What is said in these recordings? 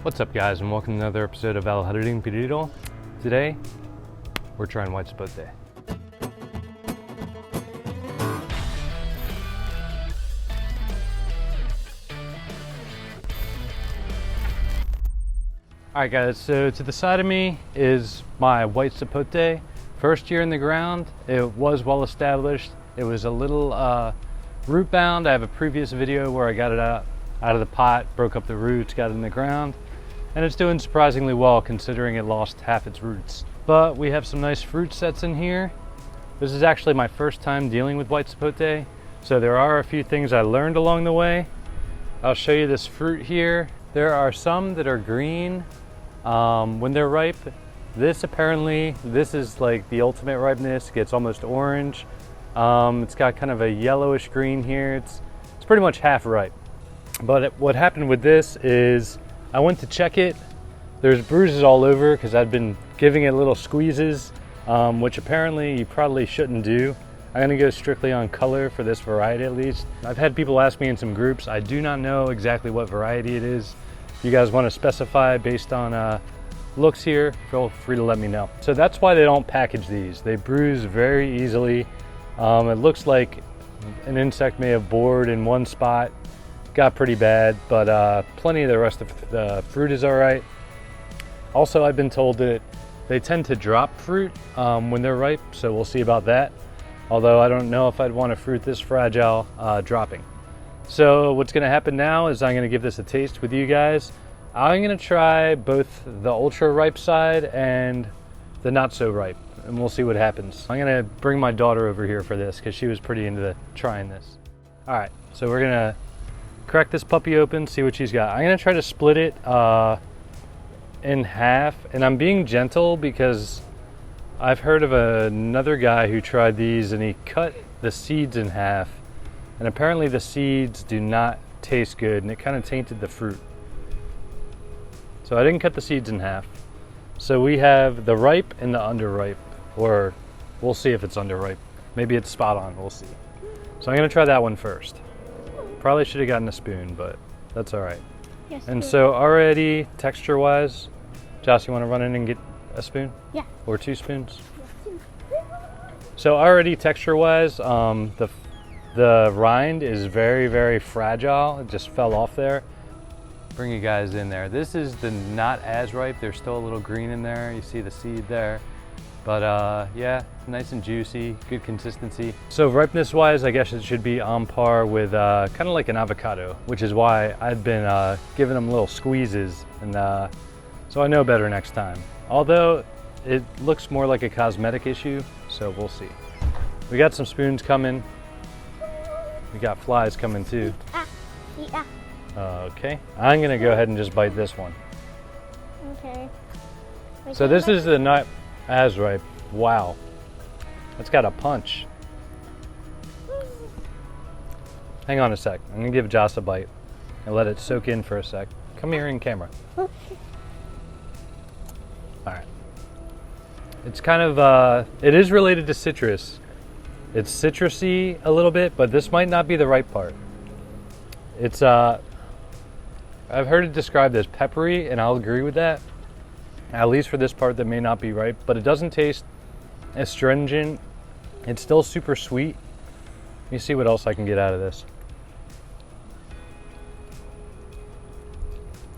What's up guys, and welcome to another episode of El Jardín Perdido. Today, we're trying white Sapote. Alright guys, so to the side of me is my white Sapote. First year in the ground, it was well established. It was a little root bound. I have a previous video where I got it out of the pot, broke up the roots, got it in the ground. And it's doing surprisingly well considering it lost half its roots. But we have some nice fruit sets in here. This is actually my first time dealing with white Sapote, so there are a few things I learned along the way. I'll show you this fruit here. There are some that are green when they're ripe. This is like the ultimate ripeness. It gets almost orange. It's got kind of a yellowish green here. It's pretty much half ripe. But what happened with this is I went to check it. There's bruises all over because I'd been giving it little squeezes, which apparently you probably shouldn't do. I'm gonna go strictly on color for this variety at least. I've had people ask me in some groups. I do not know exactly what variety it is. If you guys want to specify based on looks here, feel free to let me know. So that's why they don't package these. They bruise very easily. It looks like an insect may have bored in one spot. Got pretty bad, but plenty of the rest of the fruit is all right. Also, I've been told that they tend to drop fruit when they're ripe, so we'll see about that. Although I don't know if I'd want a fruit this fragile dropping. So what's gonna happen now is I'm gonna give this a taste with you guys. I'm gonna try both the ultra ripe side and the not so ripe, and we'll see what happens. I'm gonna bring my daughter over here for this because she was pretty into trying this. All right, so we're gonna crack this puppy open, see what she's got. I'm gonna try to split it in half, and I'm being gentle because I've heard of another guy who tried these and he cut the seeds in half, and apparently the seeds do not taste good and it kind of tainted the fruit. So I didn't cut the seeds in half. So we have the ripe and the underripe, or we'll see if it's underripe. Maybe it's spot on, we'll see. So I'm gonna try that one first. Probably should have gotten a spoon, but that's all right. Yes, and so already texture-wise, Joss, you want to run in and get a spoon? Yeah. Or 2 spoons? So already texture-wise, the rind is very, very fragile. It just fell off there. Bring you guys in there. This is the not as ripe. There's still a little green in there. You see the seed there. But yeah, nice and juicy, good consistency. So ripeness wise, I guess it should be on par with kind of like an avocado, which is why I've been giving them little squeezes, and so I know better next time. Although it looks more like a cosmetic issue, so we'll see. We got some spoons coming. We got flies coming too. Okay, I'm gonna go ahead and just bite this one. Okay. So this is the not as ripe. Wow, that's got a punch. Hang on a sec. I'm gonna give Joss a bite and let it soak in for a sec. Come here in camera. All right. It's kind of it is related to citrus. It's citrusy a little bit, but this might not be the ripe part. It's I've heard it described as peppery, and I'll agree with that. At least for this part that may not be ripe, but it doesn't taste astringent. It's still super sweet. Let me see what else I can get out of this.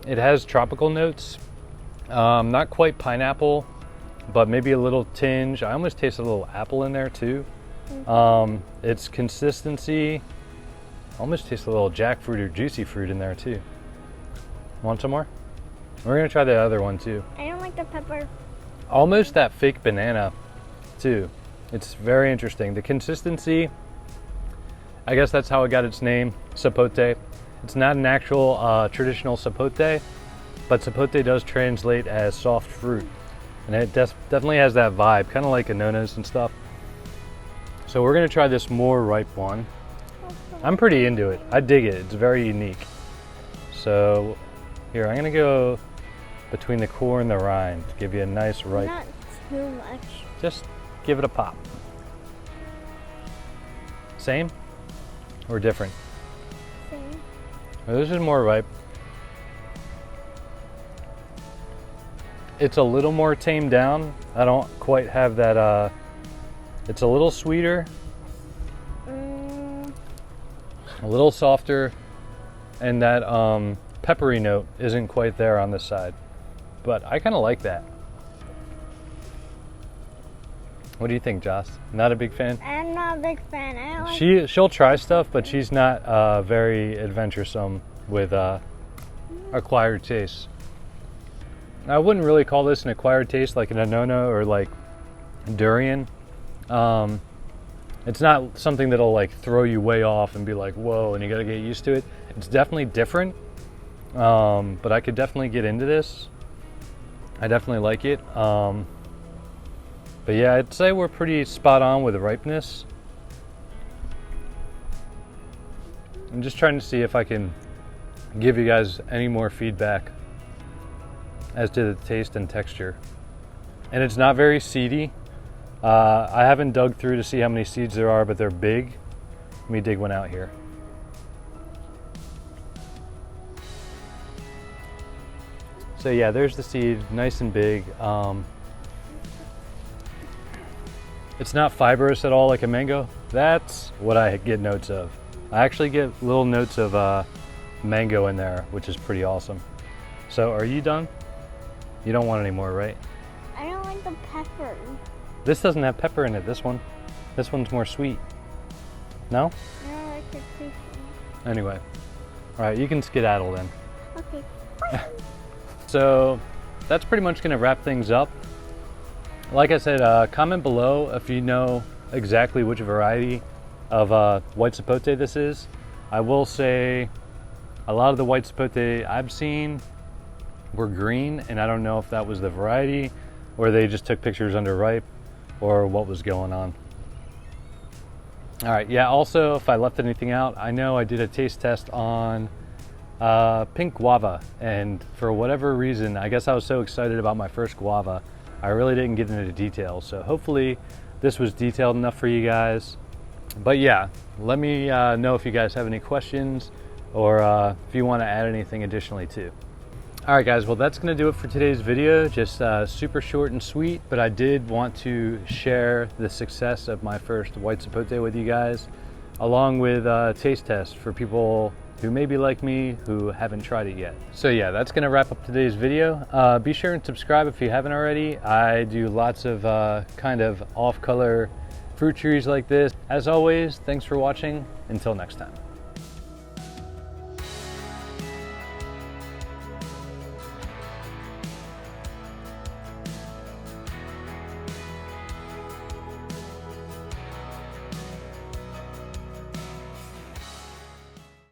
It has tropical notes, not quite pineapple, but maybe a little tinge. I almost taste a little apple in there too. Its consistency, almost taste a little jackfruit or juicy fruit in there too. Want some more? We're gonna try the other one too. I don't like the pepper. Almost that fake banana too. It's very interesting. The consistency, I guess that's how it got its name, Sapote. It's not an actual traditional Sapote, but Sapote does translate as soft fruit. And it definitely has that vibe, kind of like Anonas and stuff. So we're gonna try this more ripe one. I'm pretty into it. I dig it. It's very unique. So here, I'm gonna go between the core and the rind to give you a nice ripe. Not too much. Just give it a pop. Same or different? Same. Well, this is more ripe. It's a little more tamed down. I don't quite have that, it's a little sweeter, a little softer, and that peppery note isn't quite there on this side. But I kind of like that. What do you think, Joss? Not a big fan? I'm not a big fan. I don't like She'll try stuff, but she's not very adventuresome with acquired tastes. I wouldn't really call this an acquired taste like an Anono or like durian. It's not something that'll like throw you way off and be like, whoa, and you gotta get used to it. It's definitely different, but I could definitely get into this. I definitely like it. But yeah, I'd say we're pretty spot on with the ripeness. I'm just trying to see if I can give you guys any more feedback as to the taste and texture. And it's not very seedy. I haven't dug through to see how many seeds there are, but they're big. Let me dig one out here. So yeah, there's the seed, nice and big. It's not fibrous at all like a mango. That's what I get notes of. I actually get little notes of mango in there, which is pretty awesome. So are you done? You don't want any more, right? I don't like the pepper. This doesn't have pepper in it, this one. This one's more sweet. No? I don't like the taste. Anyway. All right, you can skedaddle then. Okay. So that's pretty much gonna wrap things up. Like I said, comment below if you know exactly which variety of white Sapote this is. I will say a lot of the white Sapote I've seen were green, and I don't know if that was the variety or they just took pictures under ripe or what was going on. All right, yeah, also if I left anything out, I know I did a taste test on pink guava, and for whatever reason, I guess I was so excited about my first guava, I really didn't get into details. So hopefully this was detailed enough for you guys. But yeah, let me know if you guys have any questions or if you want to add anything additionally too. All right guys, well that's gonna do it for today's video. Just super short and sweet, but I did want to share the success of my first white Sapote with you guys, along with a taste test for people who may be like me who haven't tried it yet. So yeah, that's gonna wrap up today's video. Be sure and subscribe if you haven't already. I do lots of kind of off-color fruit trees like this. As always, thanks for watching. Until next time.